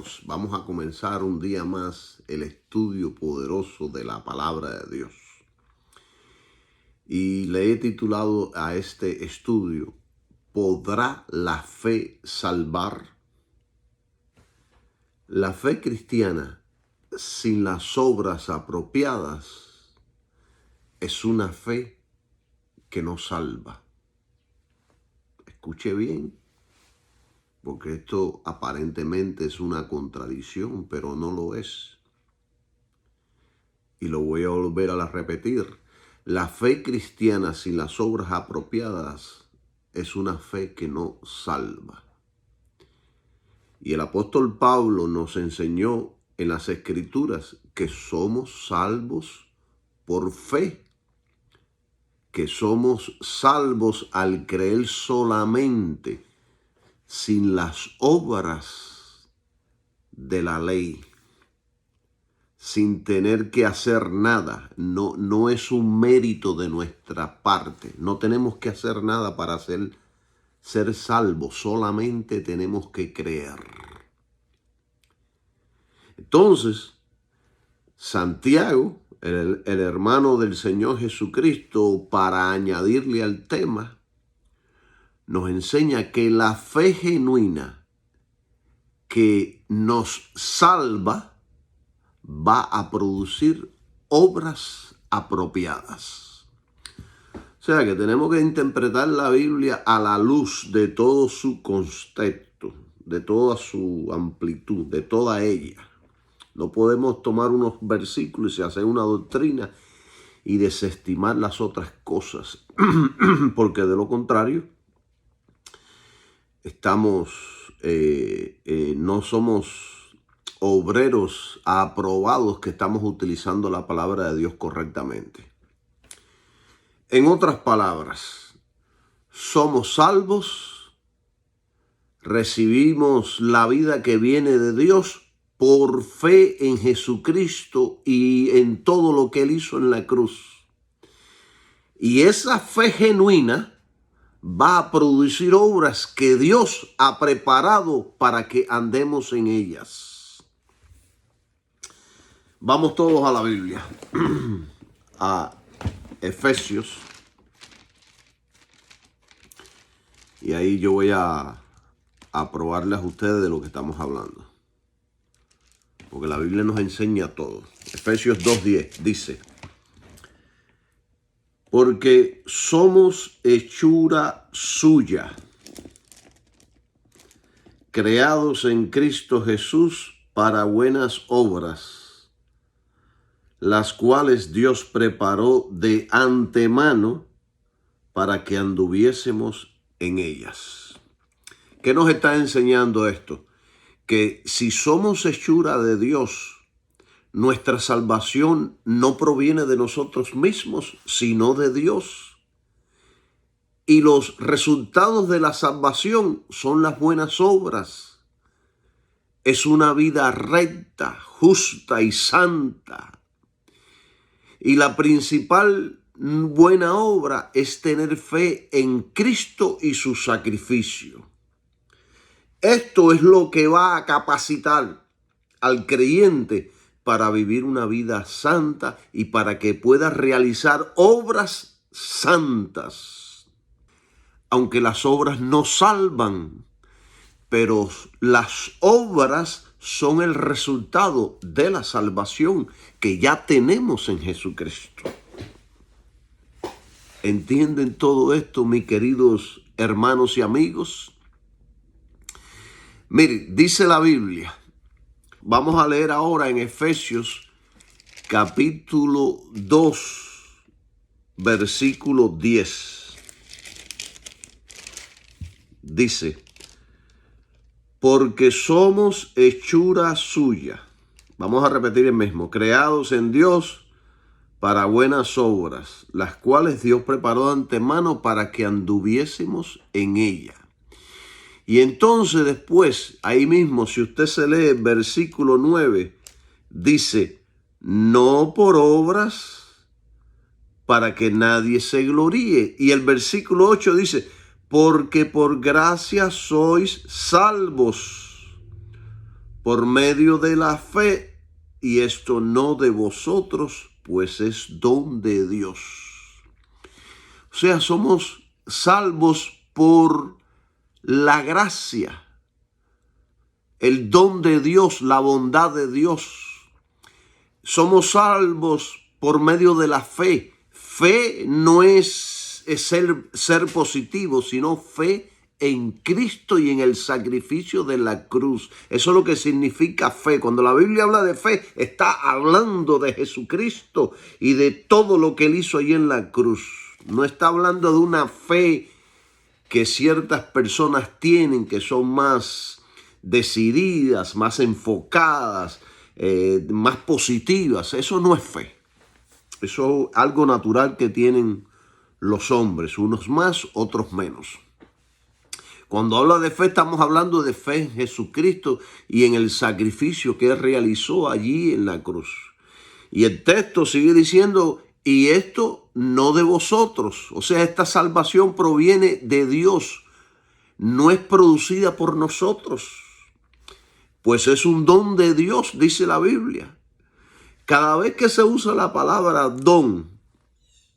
hermanos, vamos a comenzar un día más el estudio poderoso de la palabra de Dios. Y le he titulado a este estudio, ¿podrá la fe salvar? La fe cristiana sin las obras apropiadas es una fe que no salva. Escuche bien, porque esto aparentemente es una contradicción, pero no lo es. Y lo voy a volver a repetir. La fe cristiana sin las obras apropiadas es una fe que no salva. Y el apóstol Pablo nos enseñó en las Escrituras que somos salvos por fe, que somos salvos al creer solamente, sin las obras de la ley, sin tener que hacer nada. No es un mérito de nuestra parte. No tenemos que hacer nada para ser salvos. Solamente tenemos que creer. Entonces, Santiago, el hermano del Señor Jesucristo, para añadirle al tema, nos enseña que la fe genuina que nos salva va a producir obras apropiadas. O sea que tenemos que interpretar la Biblia a la luz de todo su contexto, de toda su amplitud, de toda ella. No podemos tomar unos versículos y hacer una doctrina y desestimar las otras cosas, porque de lo contrario no somos obreros aprobados que estamos utilizando la palabra de Dios correctamente. En otras palabras, somos salvos, recibimos la vida que viene de Dios por fe en Jesucristo y en todo lo que Él hizo en la cruz. Y esa fe genuina va a producir obras que Dios ha preparado para que andemos en ellas. Vamos todos a la Biblia, a Efesios. Y ahí yo voy a probarles a ustedes de lo que estamos hablando. Porque la Biblia nos enseña todo. Efesios 2:10 dice: porque somos hechura suya, creados en Cristo Jesús para buenas obras, las cuales Dios preparó de antemano para que anduviésemos en ellas. ¿Qué nos está enseñando esto? Que si somos hechura de Dios, nuestra salvación no proviene de nosotros mismos, sino de Dios. Y los resultados de la salvación son las buenas obras. Es una vida recta, justa y santa. Y la principal buena obra es tener fe en Cristo y su sacrificio. Esto es lo que va a capacitar al creyente para vivir una vida santa y para que pueda realizar obras santas. Aunque las obras no salvan, pero las obras son el resultado de la salvación que ya tenemos en Jesucristo. ¿Entienden todo esto, mis queridos hermanos y amigos? Mire, dice la Biblia. Vamos a leer ahora en Efesios capítulo 2, versículo 10. Dice: porque somos hechura suya. Vamos a repetir el mismo. Creados en Dios para buenas obras, las cuales Dios preparó de antemano para que anduviésemos en ella. Y entonces después, ahí mismo, si usted se lee el versículo 9, dice: no por obras para que nadie se gloríe. Y el versículo 8 dice: porque por gracia sois salvos por medio de la fe, y esto no de vosotros, pues es don de Dios. O sea, somos salvos por la gracia, el don de Dios, la bondad de Dios. Somos salvos por medio de la fe. Fe no es ser positivo, sino fe en Cristo y en el sacrificio de la cruz. Eso es lo que significa fe. Cuando la Biblia habla de fe, está hablando de Jesucristo y de todo lo que Él hizo ahí en la cruz. No está hablando de una fe que ciertas personas tienen, que son más decididas, más enfocadas, más positivas. Eso no es fe. Eso es algo natural que tienen los hombres, unos más, otros menos. Cuando habla de fe, estamos hablando de fe en Jesucristo y en el sacrificio que Él realizó allí en la cruz. Y el texto sigue diciendo, y esto no de vosotros. O sea, esta salvación proviene de Dios, no es producida por nosotros, pues es un don de Dios, dice la Biblia. Cada vez que se usa la palabra don,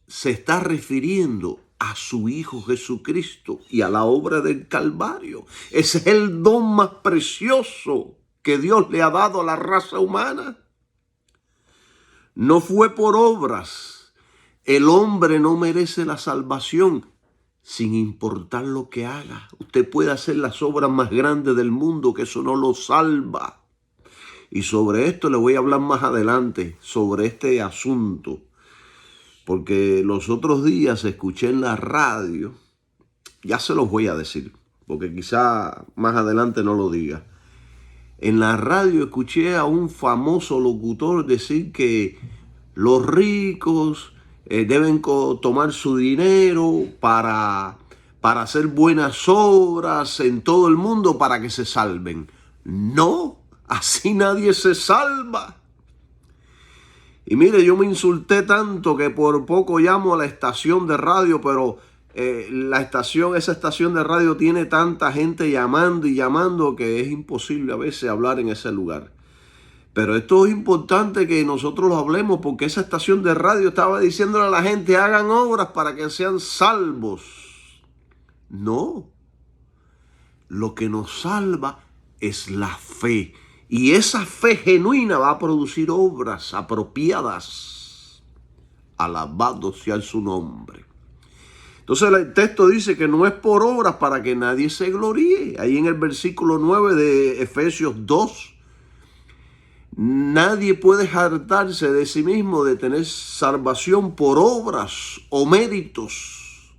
se está refiriendo a su Hijo Jesucristo y a la obra del Calvario. Ese es el don más precioso que Dios le ha dado a la raza humana. No fue por obras. El hombre no merece la salvación sin importar lo que haga. Usted puede hacer las obras más grandes del mundo, que eso no lo salva. Y sobre esto le voy a hablar más adelante, sobre este asunto. Porque los otros días escuché en la radio, ya se los voy a decir, porque quizá más adelante no lo diga. En la radio escuché a un famoso locutor decir que los ricos deben tomar su dinero para hacer buenas obras en todo el mundo para que se salven. No, así nadie se salva. Y mire, yo me insulté tanto que por poco llamo a la estación de radio, pero esa estación de radio tiene tanta gente llamando y llamando que es imposible a veces hablar en ese lugar. Pero esto es importante que nosotros lo hablemos, porque esa estación de radio estaba diciéndole a la gente, hagan obras para que sean salvos. No, lo que nos salva es la fe. Y esa fe genuina va a producir obras apropiadas. Alabado sea su nombre. Entonces el texto dice que no es por obras para que nadie se gloríe. Ahí en el versículo 9 de Efesios 2. Nadie puede jactarse de sí mismo de tener salvación por obras o méritos.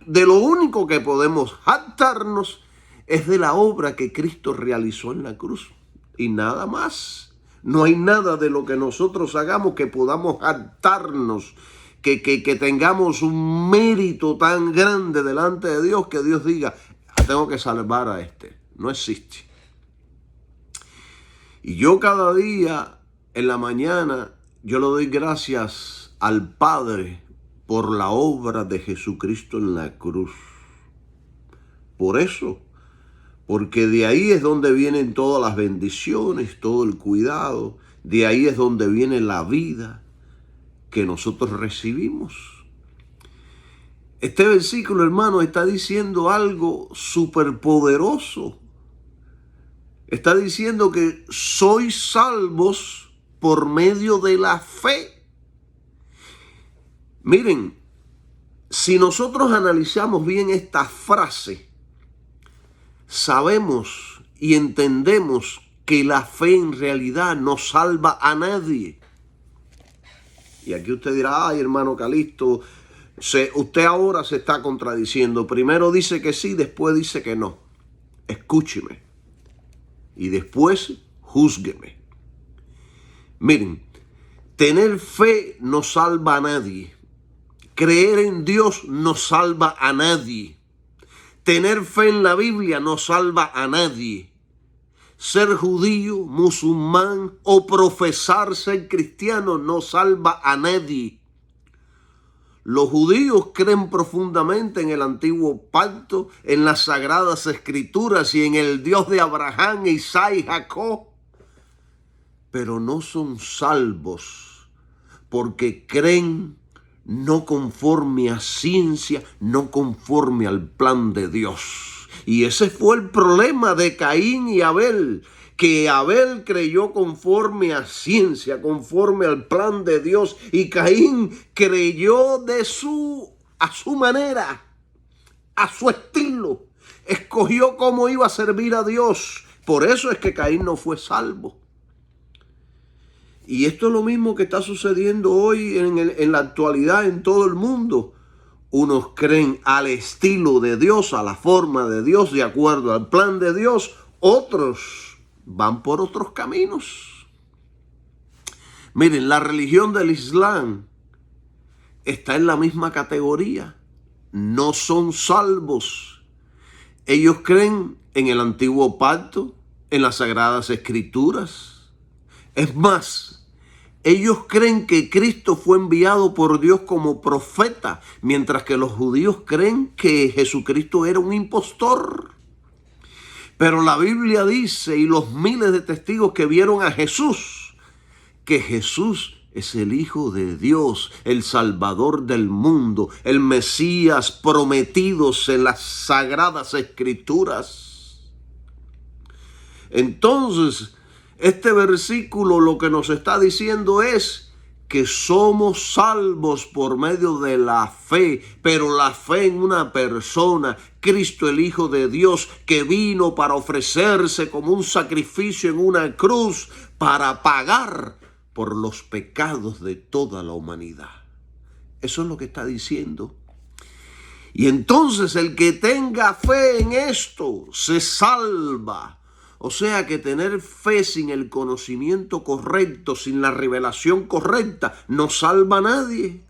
De lo único que podemos jactarnos es de la obra que Cristo realizó en la cruz. Y nada más. No hay nada de lo que nosotros hagamos que podamos jactarnos, que tengamos un mérito tan grande delante de Dios que Dios diga, tengo que salvar a este. No existe. Y yo cada día en la mañana, yo le doy gracias al Padre por la obra de Jesucristo en la cruz. Por eso. Porque de ahí es donde vienen todas las bendiciones, todo el cuidado. De ahí es donde viene la vida que nosotros recibimos. Este versículo, hermano, está diciendo algo súper poderoso. Está diciendo que sois salvos por medio de la fe. Miren, si nosotros analizamos bien esta frase, sabemos y entendemos que la fe en realidad no salva a nadie. Y aquí usted dirá, ay, hermano Calixto, usted ahora se está contradiciendo. Primero dice que sí, después dice que no. Escúcheme. Y después júzgueme. Miren, tener fe no salva a nadie. Creer en Dios no salva a nadie. Tener fe en la Biblia no salva a nadie. Ser judío, musulmán o profesar ser cristiano no salva a nadie. Los judíos creen profundamente en el antiguo pacto, en las sagradas escrituras y en el Dios de Abraham, Isaac y Jacob, pero no son salvos porque creen no conforme a ciencia, no conforme al plan de Dios. Y ese fue el problema de Caín y Abel, que Abel creyó conforme a ciencia, conforme al plan de Dios, y Caín creyó a su manera, a su estilo. Escogió cómo iba a servir a Dios. Por eso es que Caín no fue salvo. Y esto es lo mismo que está sucediendo hoy en la actualidad en todo el mundo. Unos creen al estilo de Dios, a la forma de Dios, de acuerdo al plan de Dios. Otros van por otros caminos. Miren, la religión del Islam está en la misma categoría. No son salvos. Ellos creen en el antiguo pacto, en las sagradas escrituras. Es más, ellos creen que Cristo fue enviado por Dios como profeta, mientras que los judíos creen que Jesucristo era un impostor. Pero la Biblia dice, y los miles de testigos que vieron a Jesús, que Jesús es el Hijo de Dios, el Salvador del mundo, el Mesías prometidos en las sagradas escrituras. Entonces, este versículo lo que nos está diciendo es que somos salvos por medio de la fe, pero la fe en una persona, Cristo el Hijo de Dios, que vino para ofrecerse como un sacrificio en una cruz para pagar por los pecados de toda la humanidad. Eso es lo que está diciendo. Y entonces el que tenga fe en esto se salva. O sea que tener fe sin el conocimiento correcto, sin la revelación correcta, no salva a nadie.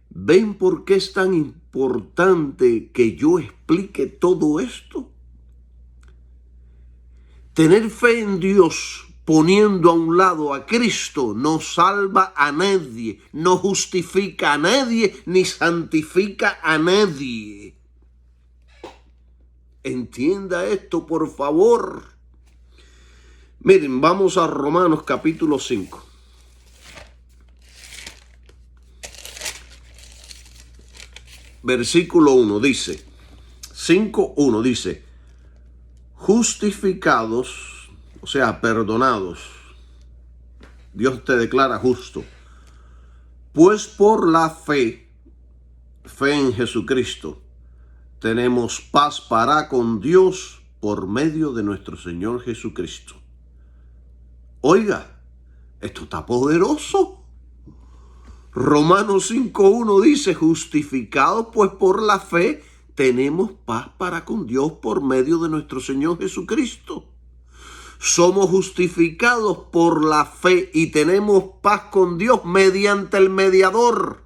¿Ven por qué es tan importante que yo explique todo esto? Tener fe en Dios poniendo a un lado a Cristo no salva a nadie, no justifica a nadie, ni santifica a nadie. Entienda esto, por favor. Miren, vamos a Romanos capítulo 5. Versículo 1 dice, 5:1 dice, justificados, o sea, perdonados. Dios te declara justo. Pues por la fe en Jesucristo, tenemos paz para con Dios por medio de nuestro Señor Jesucristo. Oiga, esto está poderoso. Romanos 5:1 dice, justificados pues por la fe, tenemos paz para con Dios por medio de nuestro Señor Jesucristo. Somos justificados por la fe y tenemos paz con Dios mediante el mediador,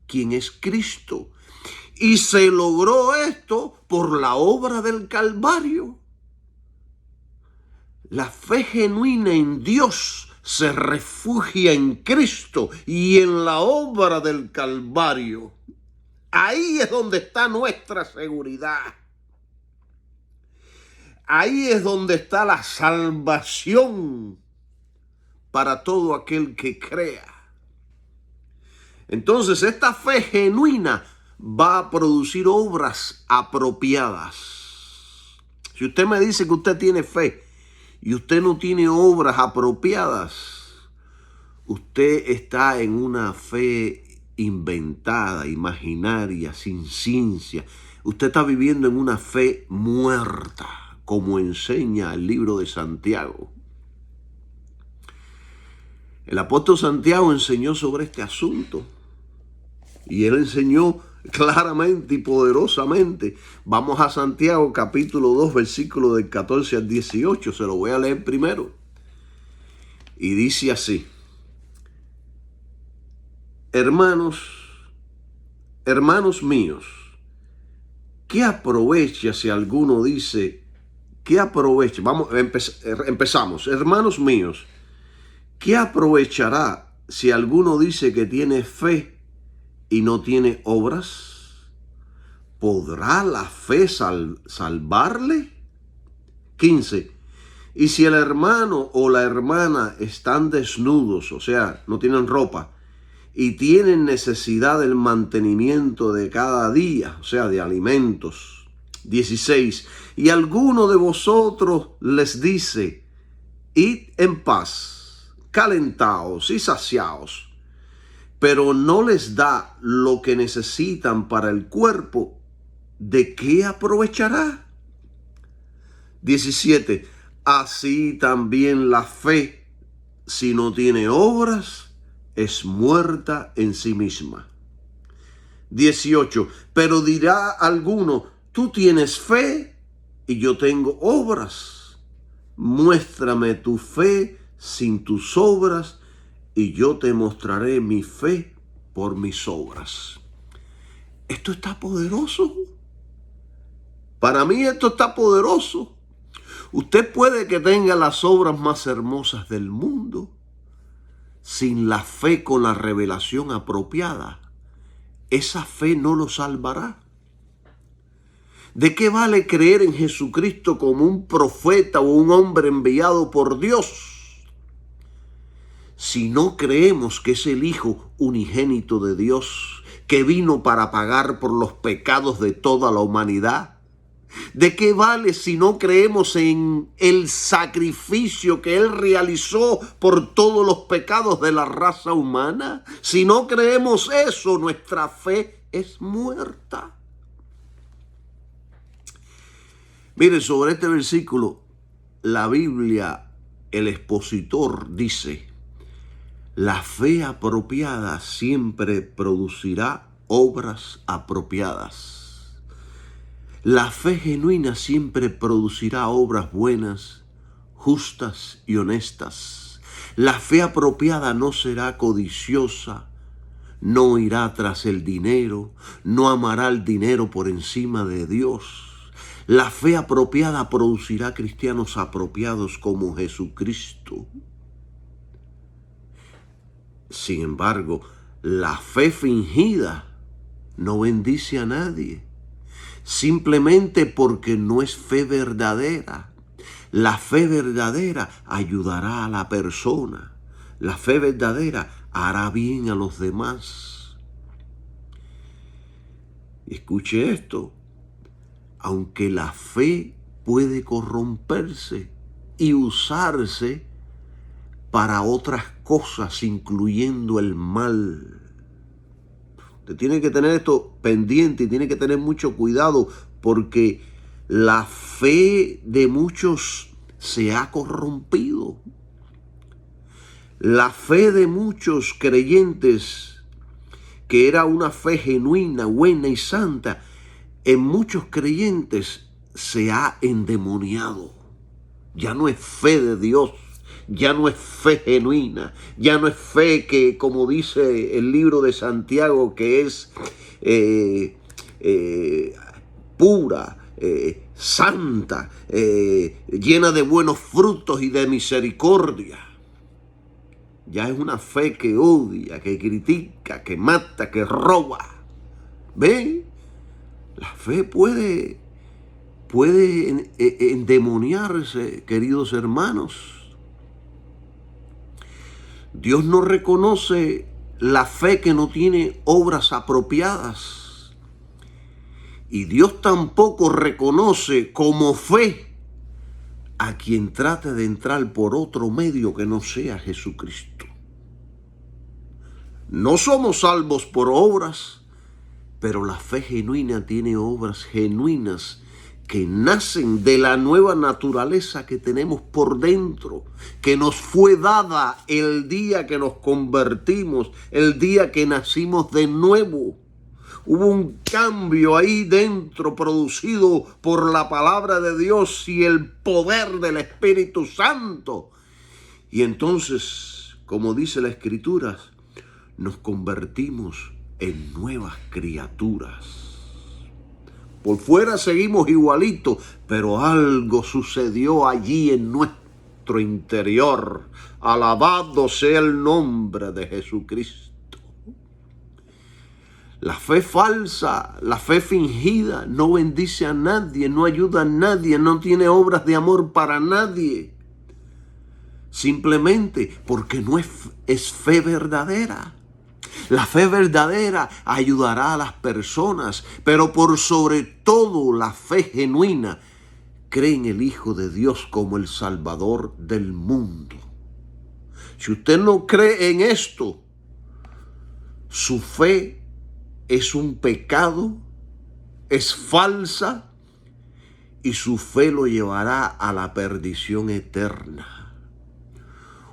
quien es Cristo. Y se logró esto por la obra del Calvario. La fe genuina en Dios se refugia en Cristo y en la obra del Calvario. Ahí es donde está nuestra seguridad. Ahí es donde está la salvación para todo aquel que crea. Entonces, esta fe genuina va a producir obras apropiadas. Si usted me dice que usted tiene fe y usted no tiene obras apropiadas, usted está en una fe inventada, imaginaria, sin ciencia. Usted está viviendo en una fe muerta, como enseña el libro de Santiago. El apóstol Santiago enseñó sobre este asunto y él enseñó claramente y poderosamente. Vamos a Santiago capítulo 2, versículo del 14 al 18. Se lo voy a leer primero. Y dice así: hermanos míos, ¿qué aprovecha si alguno dice, qué aprovecha? Empezamos. Hermanos míos, ¿qué aprovechará si alguno dice que tiene fe y no tiene obras, ¿podrá la fe salvarle? 15. Y si el hermano o la hermana están desnudos, o sea, no tienen ropa, y tienen necesidad del mantenimiento de cada día, o sea, de alimentos. 16. Y alguno de vosotros les dice, id en paz, calentaos y saciaos, pero no les da lo que necesitan para el cuerpo, ¿de qué aprovechará? 17. Así también la fe, si no tiene obras, es muerta en sí misma. 18. Pero dirá alguno, tú tienes fe y yo tengo obras. Muéstrame tu fe sin tus obras y yo te mostraré mi fe por mis obras. Esto está poderoso. Para mí esto está poderoso. Usted puede que tenga las obras más hermosas del mundo. Sin la fe con la revelación apropiada, esa fe no lo salvará. ¿De qué vale creer en Jesucristo como un profeta o un hombre enviado por Dios si no creemos que es el Hijo unigénito de Dios, que vino para pagar por los pecados de toda la humanidad? ¿De qué vale si no creemos en el sacrificio que Él realizó por todos los pecados de la raza humana? Si no creemos eso, nuestra fe es muerta. Mire, sobre este versículo, la Biblia, el expositor dice, la fe apropiada siempre producirá obras apropiadas. La fe genuina siempre producirá obras buenas, justas y honestas. La fe apropiada no será codiciosa, no irá tras el dinero, no amará el dinero por encima de Dios. La fe apropiada producirá cristianos apropiados como Jesucristo. Sin embargo, la fe fingida no bendice a nadie, simplemente porque no es fe verdadera. La fe verdadera ayudará a la persona. La fe verdadera hará bien a los demás. Escuche esto. Aunque la fe puede corromperse y usarse para otras cosas, incluyendo el mal. Usted tiene que tener esto pendiente y tiene que tener mucho cuidado, porque la fe de muchos se ha corrompido. La fe de muchos creyentes, que era una fe genuina, buena y santa, en muchos creyentes se ha endemoniado. Ya no es fe de Dios, ya no es fe genuina, ya no es fe que, como dice el libro de Santiago, que es pura, santa, llena de buenos frutos y de misericordia. Ya es una fe que odia, que critica, que mata, que roba. ¿Ve? La fe puede endemoniarse, queridos hermanos. Dios no reconoce la fe que no tiene obras apropiadas. Y Dios tampoco reconoce como fe a quien trate de entrar por otro medio que no sea Jesucristo. No somos salvos por obras, pero la fe genuina tiene obras genuinas que nacen de la nueva naturaleza que tenemos por dentro, que nos fue dada el día que nos convertimos, el día que nacimos de nuevo. Hubo un cambio ahí dentro producido por la palabra de Dios y el poder del Espíritu Santo. Y entonces, como dice la Escritura, nos convertimos en nuevas criaturas. Por fuera seguimos igualitos, pero algo sucedió allí en nuestro interior. Alabado sea el nombre de Jesucristo. La fe falsa, la fe fingida, no bendice a nadie, no ayuda a nadie, no tiene obras de amor para nadie. Simplemente porque no es fe verdadera. La fe verdadera ayudará a las personas, pero por sobre todo la fe genuina cree en el Hijo de Dios como el Salvador del mundo. Si usted no cree en esto, su fe es un pecado, es falsa y su fe lo llevará a la perdición eterna.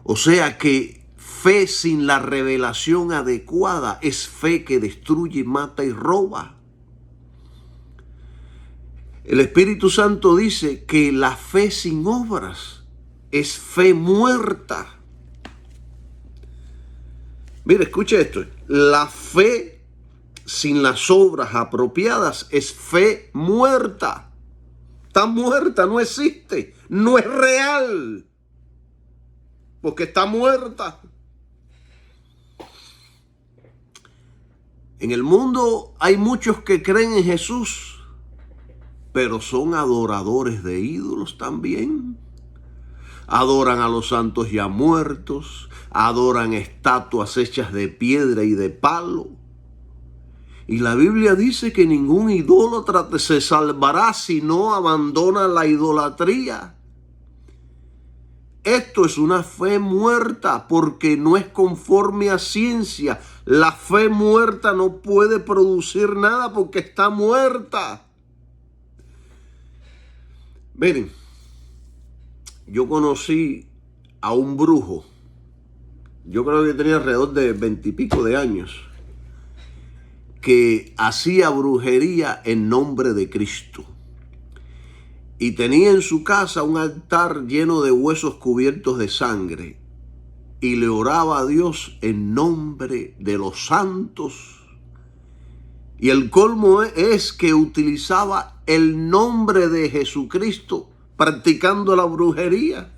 O sea que fe sin la revelación adecuada es fe que destruye, mata y roba. El Espíritu Santo dice que la fe sin obras es fe muerta. Mire, escuche esto. La fe sin las obras apropiadas es fe muerta. Está muerta, no existe, no es real, porque está muerta. En el mundo hay muchos que creen en Jesús, pero son adoradores de ídolos también. Adoran a los santos ya muertos, adoran estatuas hechas de piedra y de palo. Y la Biblia dice que ningún idólatra se salvará si no abandona la idolatría. Esto es una fe muerta porque no es conforme a ciencia. La fe muerta no puede producir nada porque está muerta. Miren, yo conocí a un brujo, yo creo que tenía alrededor de 20 y pico de años, que hacía brujería en nombre de Cristo. Y tenía en su casa un altar lleno de huesos cubiertos de sangre. Y le oraba a Dios en nombre de los santos. Y el colmo es que utilizaba el nombre de Jesucristo practicando la brujería.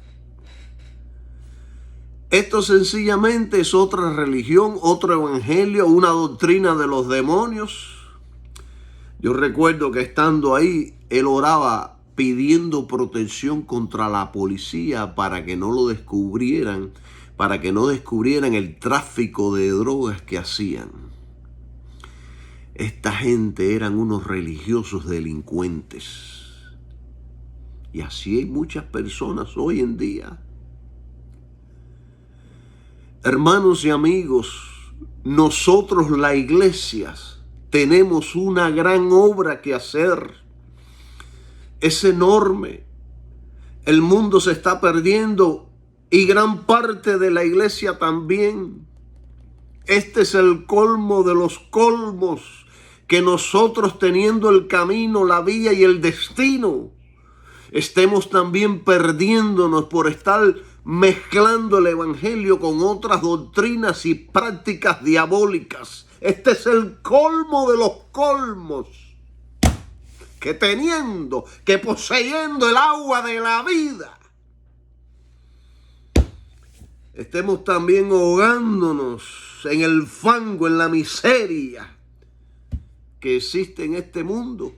Esto sencillamente es otra religión, otro evangelio, una doctrina de los demonios. Yo recuerdo que estando ahí, él oraba pidiendo protección contra la policía para que no lo descubrieran, para que no descubrieran el tráfico de drogas que hacían. Esta gente eran unos religiosos delincuentes. Y así hay muchas personas hoy en día. Hermanos y amigos, nosotros la iglesia tenemos una gran obra que hacer. Es enorme. El mundo se está perdiendo y gran parte de la iglesia también. Este es el colmo de los colmos, que nosotros teniendo el camino, la vía y el destino, estemos también perdiéndonos por estar mezclando el evangelio con otras doctrinas y prácticas diabólicas. Este es el colmo de los colmos. Que teniendo, que poseyendo el agua de la vida, estemos también ahogándonos en el fango, en la miseria que existe en este mundo.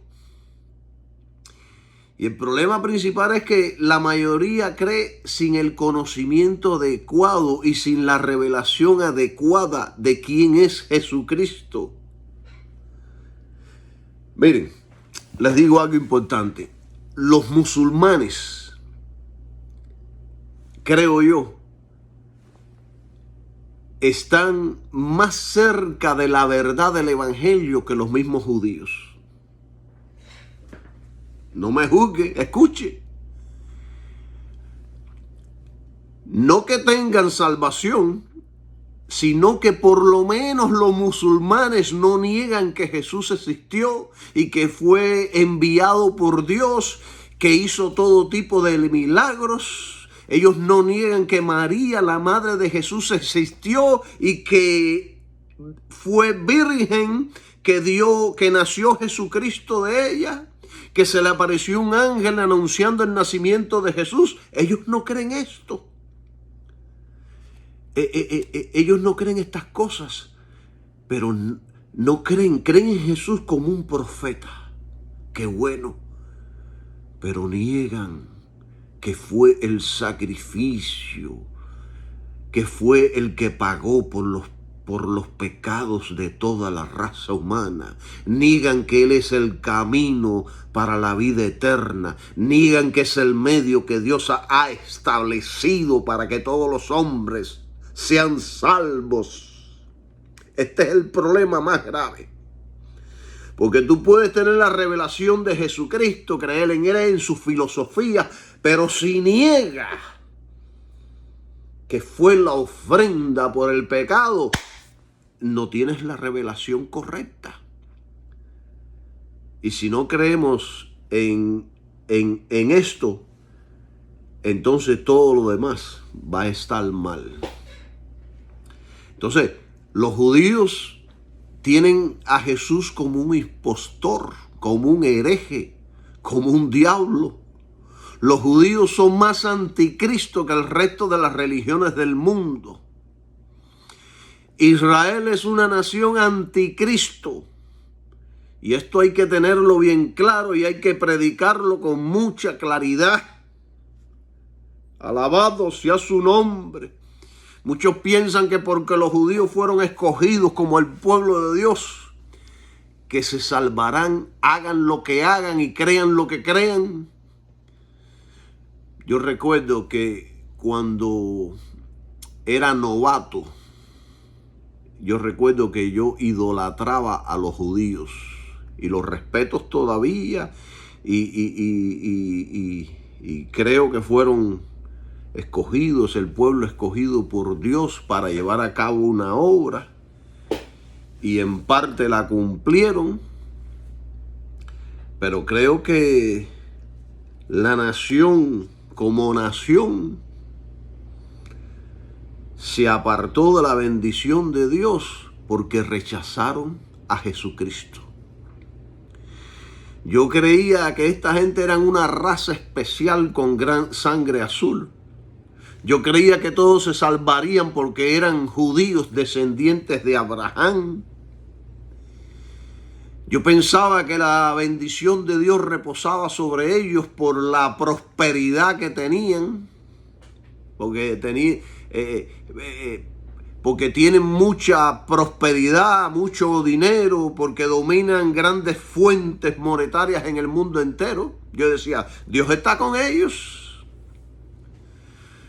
Y el problema principal es que la mayoría cree sin el conocimiento adecuado y sin la revelación adecuada de quién es Jesucristo. Miren, les digo algo importante. Los musulmanes, creo yo, están más cerca de la verdad del evangelio que los mismos judíos. No me juzgue, escuche. No que tengan salvación, sino que por lo menos los musulmanes no niegan que Jesús existió y que fue enviado por Dios, que hizo todo tipo de milagros. Ellos no niegan que María, la madre de Jesús, existió y que fue virgen, que nació Jesucristo de ella, que se le apareció un ángel anunciando el nacimiento de Jesús. Ellos no creen esto. Ellos no creen estas cosas, pero no creen, creen en Jesús como un profeta. Qué bueno, pero niegan que fue el sacrificio, que fue el que pagó por los pecados de toda la raza humana. Niegan que Él es el camino para la vida eterna. Niegan que es el medio que Dios ha establecido para que todos los hombres sean salvos. Este es el problema más grave. Porque tú puedes tener la revelación de Jesucristo, creer en Él, en su filosofía, pero si niegas que fue la ofrenda por el pecado, no tienes la revelación correcta. Y si no creemos en esto, entonces todo lo demás va a estar mal. Entonces, los judíos tienen a Jesús como un impostor, como un hereje, como un diablo. Los judíos son más anticristo que el resto de las religiones del mundo. Israel es una nación anticristo. Y esto hay que tenerlo bien claro y hay que predicarlo con mucha claridad. Alabado sea su nombre. Muchos piensan que porque los judíos fueron escogidos como el pueblo de Dios, que se salvarán, hagan lo que hagan y crean lo que crean. Yo recuerdo que cuando era novato, yo recuerdo que yo idolatraba a los judíos y los respeto todavía y creo que fueron escogidos, el pueblo escogido por Dios para llevar a cabo una obra y en parte la cumplieron, pero creo que la nación como nación se apartó de la bendición de Dios porque rechazaron a Jesucristo. Yo creía que esta gente eran una raza especial con gran sangre azul. Yo creía que todos se salvarían porque eran judíos descendientes de Abraham. Yo pensaba que la bendición de Dios reposaba sobre ellos por la prosperidad que tenían, porque tienen mucha prosperidad, mucho dinero, porque dominan grandes fuentes monetarias en el mundo entero. Yo decía, Dios está con ellos.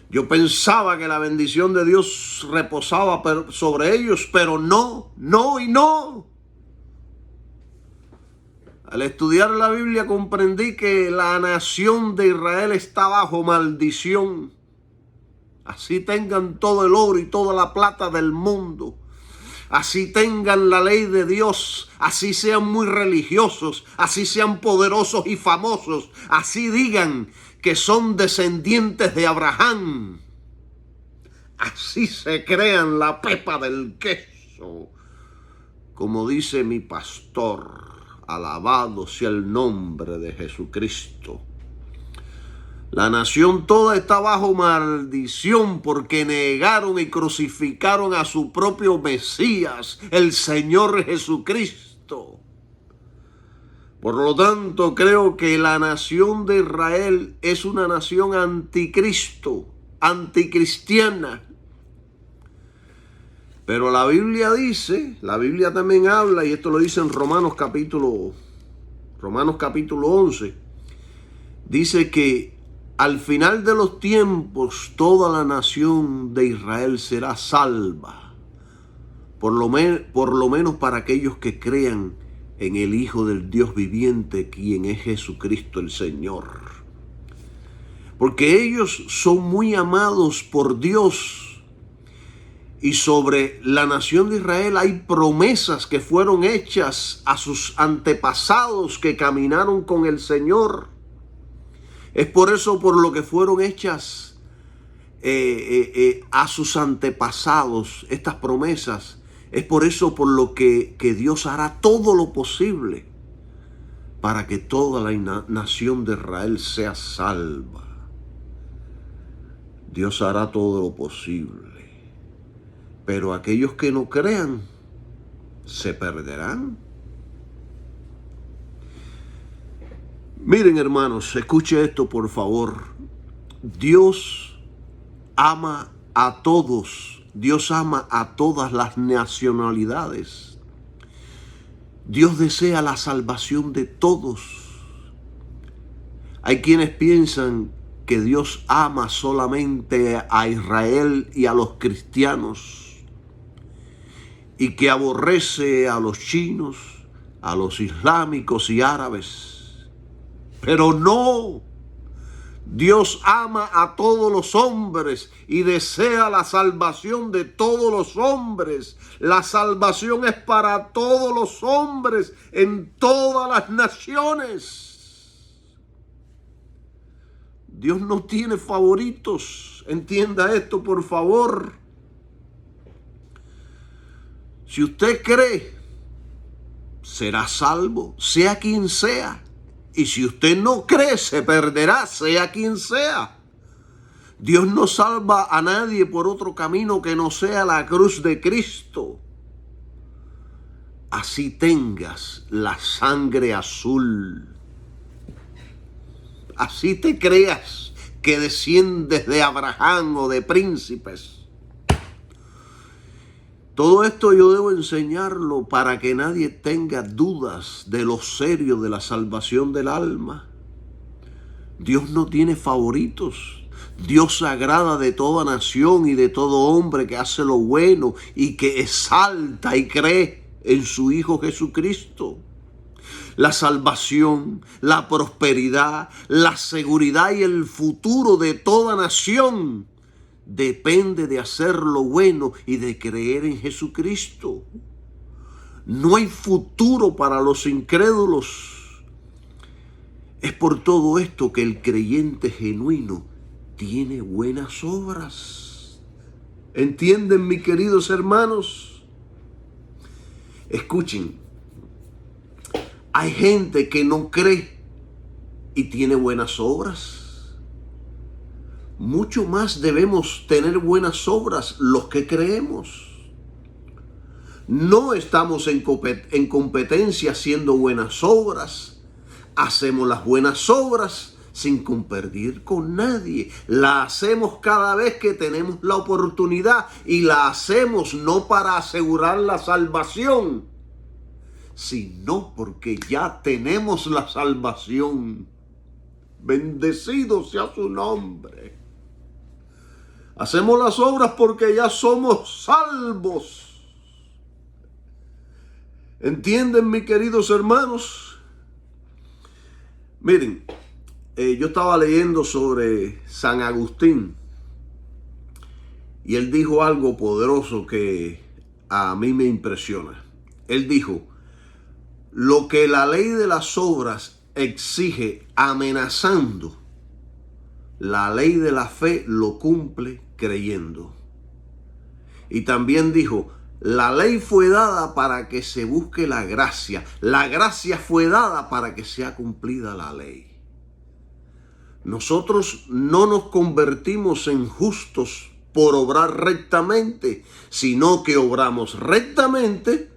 Yo pensaba que la bendición de Dios reposaba sobre ellos, pero no. Al estudiar la Biblia comprendí que la nación de Israel está bajo maldición. Así tengan todo el oro y toda la plata del mundo. Así tengan la ley de Dios, así sean muy religiosos, así sean poderosos y famosos, así digan que son descendientes de Abraham. Así se crean la pepa del queso. Como dice mi pastor, alabado sea el nombre de Jesucristo. La nación toda está bajo maldición porque negaron y crucificaron a su propio Mesías, el Señor Jesucristo. Por lo tanto, creo que la nación de Israel es una nación anticristo, anticristiana. Pero la Biblia dice, la Biblia también habla, y esto lo dice en Romanos capítulo 11, dice que al final de los tiempos toda la nación de Israel será salva, por lo menos para aquellos que crean en el Hijo del Dios viviente, quien es Jesucristo el Señor. Porque ellos son muy amados por Dios. Y sobre la nación de Israel hay promesas que fueron hechas a sus antepasados que caminaron con el Señor. Es por eso por lo que fueron hechas a sus antepasados estas promesas. Es por eso por lo que Dios hará todo lo posible para que toda la nación de Israel sea salva. Dios hará todo lo posible. Pero aquellos que no crean, se perderán. Miren, hermanos, escuche esto por favor. Dios ama a todos. Dios ama a todas las nacionalidades. Dios desea la salvación de todos. Hay quienes piensan que Dios ama solamente a Israel y a los cristianos, y que aborrece a los chinos, a los islámicos y árabes. Pero no, Dios ama a todos los hombres y desea la salvación de todos los hombres. La salvación es para todos los hombres en todas las naciones. Dios no tiene favoritos. Entienda esto, por favor. Si usted cree, será salvo, sea quien sea. Y si usted no cree, se perderá, sea quien sea. Dios no salva a nadie por otro camino que no sea la cruz de Cristo. Así tengas la sangre azul. Así te creas que desciendes de Abraham o de príncipes. Todo esto yo debo enseñarlo para que nadie tenga dudas de lo serio de la salvación del alma. Dios no tiene favoritos. Dios se agrada de toda nación y de todo hombre que hace lo bueno y que exalta y cree en su Hijo Jesucristo. La salvación, la prosperidad, la seguridad y el futuro de toda nación depende de hacer lo bueno y de creer en Jesucristo. No hay futuro para los incrédulos. Es por todo esto que el creyente genuino tiene buenas obras. ¿Entienden, mis queridos hermanos? Escuchen. Hay gente que no cree y tiene buenas obras. Mucho más debemos tener buenas obras los que creemos. No estamos en competencia haciendo buenas obras. Hacemos las buenas obras sin competir con nadie. La hacemos cada vez que tenemos la oportunidad y la hacemos no para asegurar la salvación, sino porque ya tenemos la salvación. Bendecido sea su nombre. Hacemos las obras porque ya somos salvos. ¿Entienden, mis queridos hermanos? Miren, yo estaba leyendo sobre San Agustín y él dijo algo poderoso que a mí me impresiona. Él dijo: lo que la ley de las obras exige amenazando, la ley de la fe lo cumple creyendo. Y también dijo: la ley fue dada para que se busque la gracia fue dada para que sea cumplida la ley. Nosotros no nos convertimos en justos por obrar rectamente, sino que obramos rectamente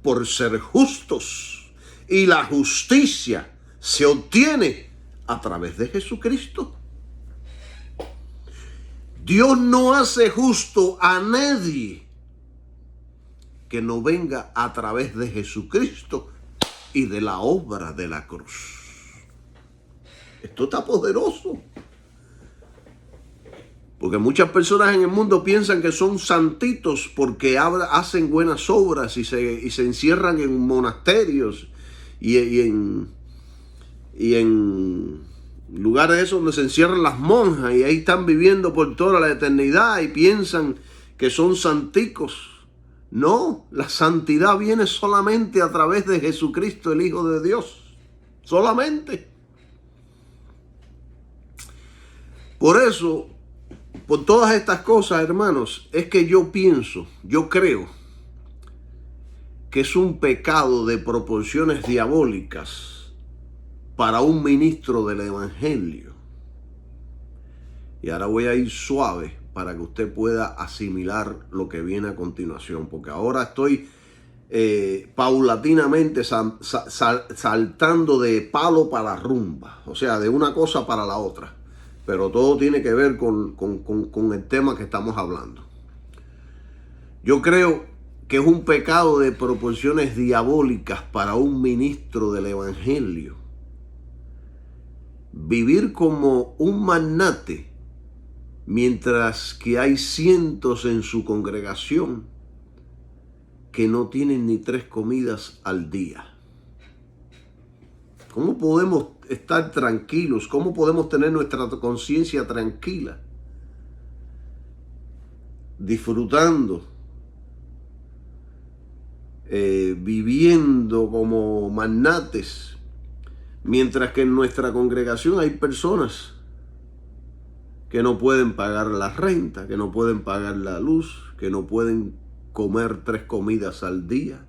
por ser justos, y la justicia se obtiene a través de Jesucristo. Dios no hace justo a nadie que no venga a través de Jesucristo y de la obra de la cruz. Esto está poderoso. Porque muchas personas en el mundo piensan que son santitos porque hacen buenas obras y se encierran en monasterios y en lugares esos donde se encierran las monjas y ahí están viviendo por toda la eternidad y piensan que son santicos. No, la santidad viene solamente a través de Jesucristo, el Hijo de Dios. Solamente. Por eso, por todas estas cosas, hermanos, es que yo creo que es un pecado de proporciones diabólicas para un ministro del Evangelio. Y ahora voy a ir suave para que usted pueda asimilar lo que viene a continuación, porque ahora estoy paulatinamente saltando de palo para rumba, o sea, de una cosa para la otra, pero todo tiene que ver con el tema que estamos hablando. Yo creo que es un pecado de proporciones diabólicas para un ministro del evangelio vivir como un magnate mientras que hay cientos en su congregación que no tienen ni 3 comidas al día. ¿Cómo podemos estar tranquilos? ¿Cómo podemos tener nuestra conciencia tranquila? Disfrutando, viviendo como magnates, mientras que en nuestra congregación hay personas que no pueden pagar la renta, que no pueden pagar la luz, que no pueden comer 3 comidas al día.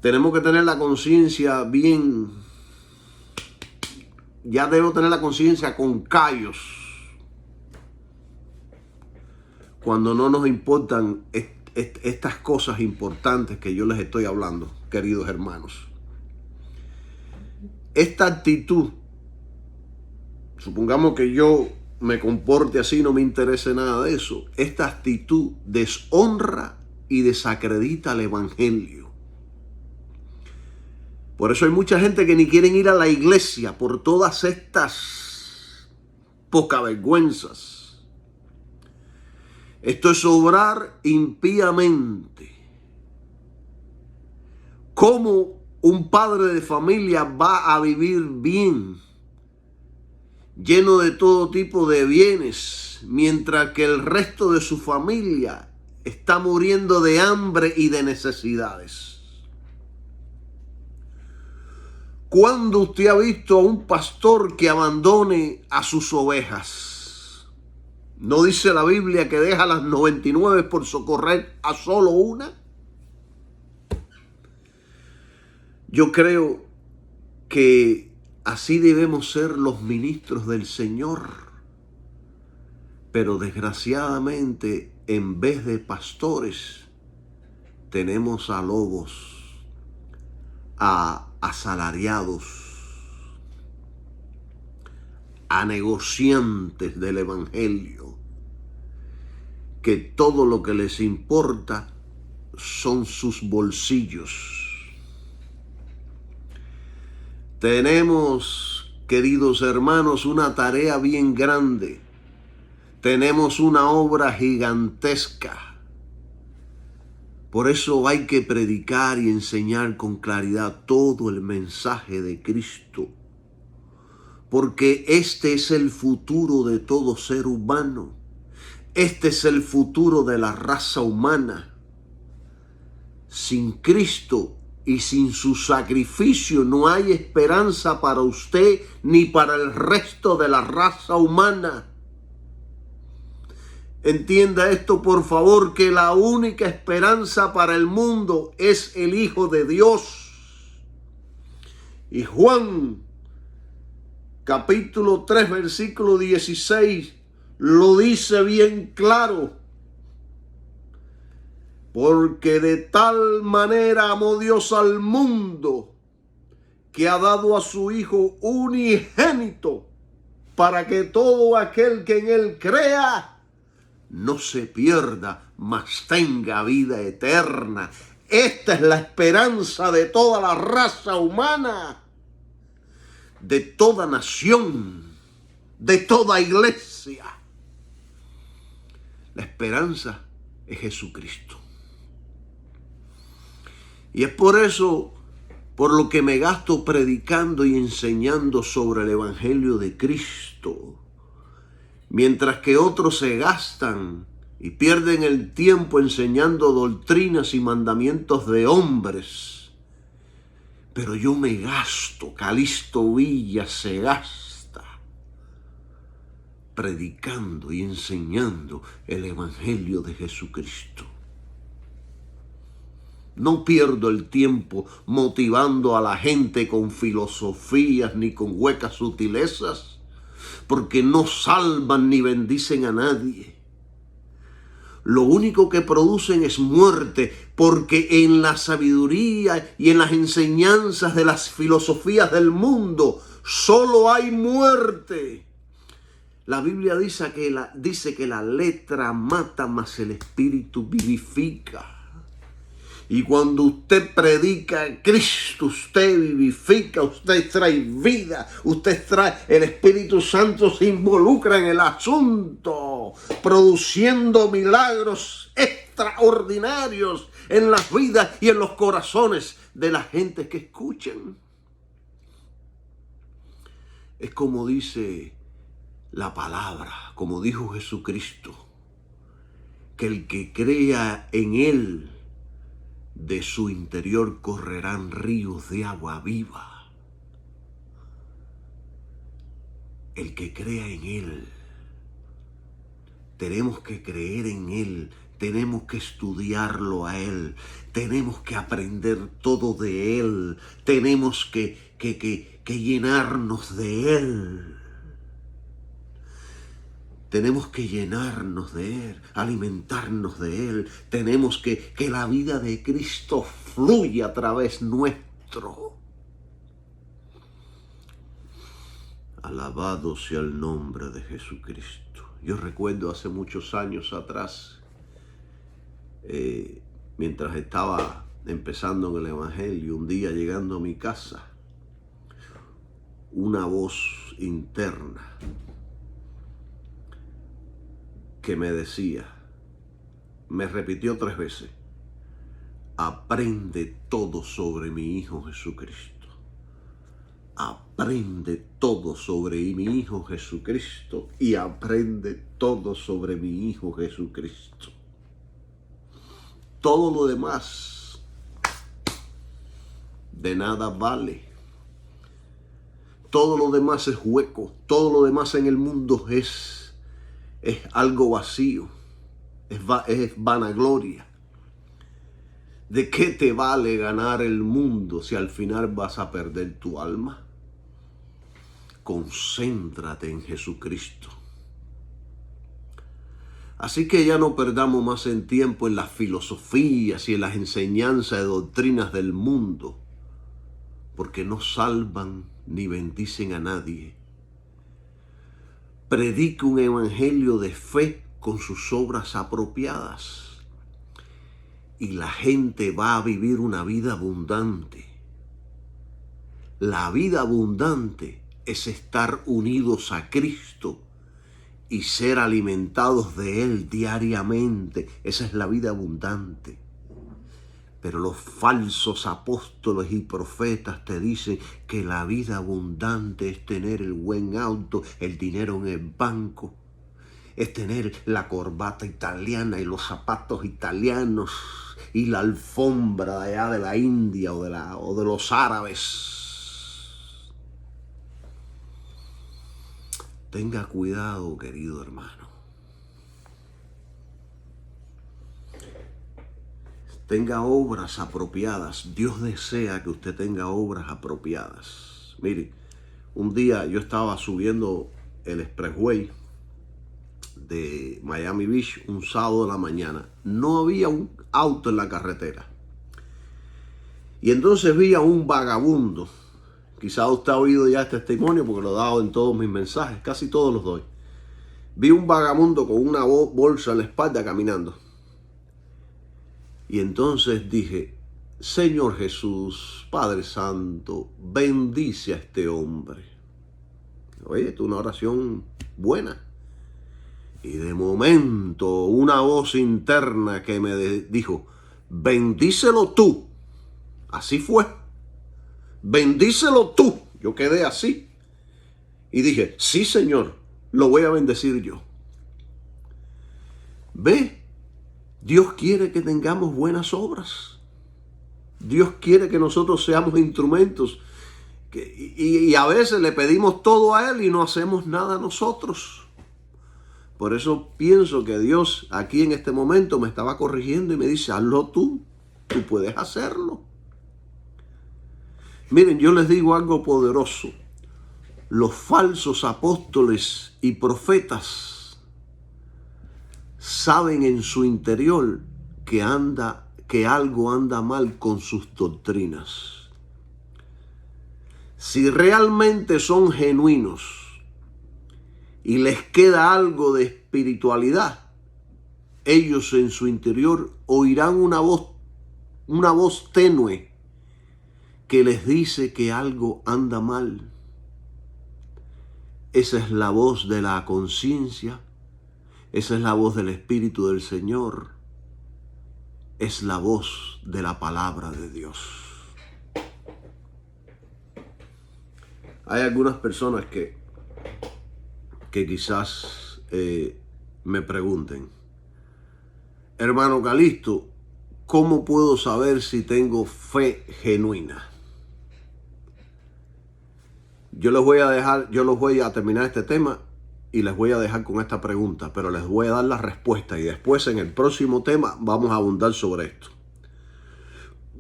Tenemos que tener la conciencia bien, ya debo tener la conciencia con callos cuando no nos importan estas cosas importantes que yo les estoy hablando, queridos hermanos. Esta actitud, supongamos que yo me comporte así, no me interese nada de eso. Esta actitud deshonra y desacredita al evangelio. Por eso hay mucha gente que ni quieren ir a la iglesia por todas estas pocavergüenzas. Esto es obrar impíamente. ¿Cómo un padre de familia va a vivir bien, lleno de todo tipo de bienes, mientras que el resto de su familia está muriendo de hambre y de necesidades? ¿Cuándo usted ha visto a un pastor que abandone a sus ovejas? ¿No dice la Biblia que deja las 99 por socorrer a solo una? Yo creo que así debemos ser los ministros del Señor. Pero desgraciadamente, en vez de pastores, tenemos a lobos, a asalariados, a negociantes del evangelio, que todo lo que les importa son sus bolsillos. Tenemos, queridos hermanos, una tarea bien grande. Tenemos una obra gigantesca. Por eso hay que predicar y enseñar con claridad todo el mensaje de Cristo. Porque este es el futuro de todo ser humano. Este es el futuro de la raza humana. Sin Cristo y sin su sacrificio no hay esperanza para usted ni para el resto de la raza humana. Entienda esto, por favor, que la única esperanza para el mundo es el Hijo de Dios. Y Juan, capítulo 3, versículo 16, lo dice bien claro. Porque de tal manera amó Dios al mundo, que ha dado a su Hijo unigénito, para que todo aquel que en él crea no se pierda, mas tenga vida eterna. Esta es la esperanza de toda la raza humana, de toda nación, de toda iglesia. La esperanza es Jesucristo. Y es por eso, por lo que me gasto predicando y enseñando sobre el Evangelio de Cristo. Mientras que otros se gastan y pierden el tiempo enseñando doctrinas y mandamientos de hombres. Pero yo me gasto, Calixto Villa se gasta, predicando y enseñando el Evangelio de Jesucristo. No pierdo el tiempo motivando a la gente con filosofías ni con huecas sutilezas, porque no salvan ni bendicen a nadie. lo único que producen es muerte, porque en la sabiduría y en las enseñanzas de las filosofías del mundo solo hay muerte. La Biblia dice que la letra mata, mas el espíritu vivifica. Y cuando usted predica a Cristo, usted vivifica, usted trae vida, usted trae, el Espíritu Santo se involucra en el asunto, produciendo milagros extraordinarios en las vidas y en los corazones de la gente que escuchan. Es como dice la palabra, como dijo Jesucristo, que el que crea en Él, de su interior correrán ríos de agua viva. El que crea en Él. Tenemos que creer en Él. Tenemos que estudiarlo a Él. Tenemos que aprender todo de Él. Tenemos que llenarnos de Él. Tenemos que llenarnos de Él, alimentarnos de Él. Tenemos que la vida de Cristo fluya a través nuestro. Alabado sea el nombre de Jesucristo. Yo recuerdo hace muchos años atrás, mientras estaba empezando en el Evangelio, un día llegando a mi casa, una voz interna que me decía, me repitió 3 veces, aprende todo sobre mi Hijo Jesucristo. Aprende todo sobre mi Hijo Jesucristo y aprende todo sobre mi Hijo Jesucristo. Todo lo demás de nada vale. Todo lo demás es hueco. Todo lo demás en el mundo es algo vacío, es vanagloria. ¿De qué te vale ganar el mundo si al final vas a perder tu alma? Concéntrate en Jesucristo. Así que ya no perdamos más en tiempo en las filosofías y en las enseñanzas de doctrinas del mundo, porque no salvan ni bendicen a nadie. Predique un evangelio de fe con sus obras apropiadas y la gente va a vivir una vida abundante. La vida abundante es estar unidos a Cristo y ser alimentados de Él diariamente. Esa es la vida abundante. Pero los falsos apóstoles y profetas te dicen que la vida abundante es tener el buen auto, el dinero en el banco, es tener la corbata italiana y los zapatos italianos y la alfombra de allá de la India o de los árabes. Tenga cuidado, querido hermano. Tenga obras apropiadas. Dios desea que usted tenga obras apropiadas. Mire, un día yo estaba subiendo el expressway de Miami Beach un sábado de la mañana. No había un auto en la carretera. Y entonces vi a un vagabundo. Quizá usted ha oído ya este testimonio porque lo he dado en todos mis mensajes. Casi todos los doy. Vi un vagabundo con una bolsa en la espalda caminando. Y entonces dije, Señor Jesús, Padre Santo, bendice a este hombre. Oye, esto es una oración buena. Y de momento una voz interna que me dijo, bendícelo tú. Así fue. Bendícelo tú. Yo quedé así. Y dije, sí, Señor, lo voy a bendecir yo. Ve. Dios quiere que tengamos buenas obras. Dios quiere que nosotros seamos instrumentos. Y a veces le pedimos todo a Él y no hacemos nada nosotros. Por eso pienso que Dios aquí en este momento me estaba corrigiendo y me dice, hazlo tú. Tú puedes hacerlo. Miren, yo les digo algo poderoso. Los falsos apóstoles y profetas saben en su interior que algo anda mal con sus doctrinas. Si realmente son genuinos y les queda algo de espiritualidad, ellos en su interior oirán una voz tenue que les dice que algo anda mal. Esa es la voz de la conciencia, esa es la voz del Espíritu del Señor, es la voz de la palabra de Dios. Hay algunas personas que quizás me pregunten, hermano Calixto, ¿cómo puedo saber si tengo fe genuina? Yo los voy a terminar este tema y les voy a dejar con esta pregunta, pero les voy a dar la respuesta y después en el próximo tema vamos a abundar sobre esto.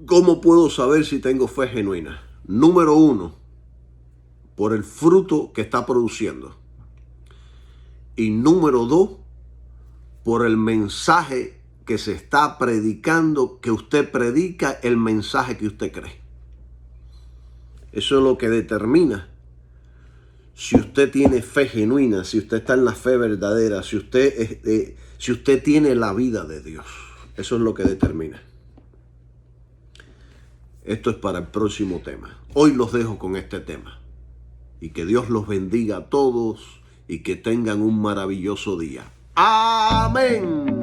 ¿Cómo puedo saber si tengo fe genuina? Número 1, por el fruto que está produciendo. Y número 2, por el mensaje que se está predicando, que usted predica, el mensaje que usted cree. Eso es lo que determina si usted tiene fe genuina, si usted está en la fe verdadera, si usted tiene la vida de Dios. Eso es lo que determina. Esto es para el próximo tema. Hoy los dejo con este tema. Y que Dios los bendiga a todos y que tengan un maravilloso día. Amén.